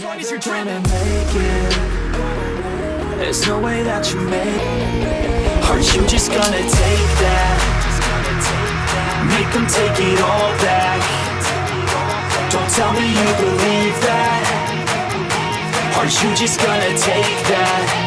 one is your dream and make it. There's no way that you make it. Are you just gonna take that? Make them take it all back. Don't tell me you believe that. Are you just gonna take that?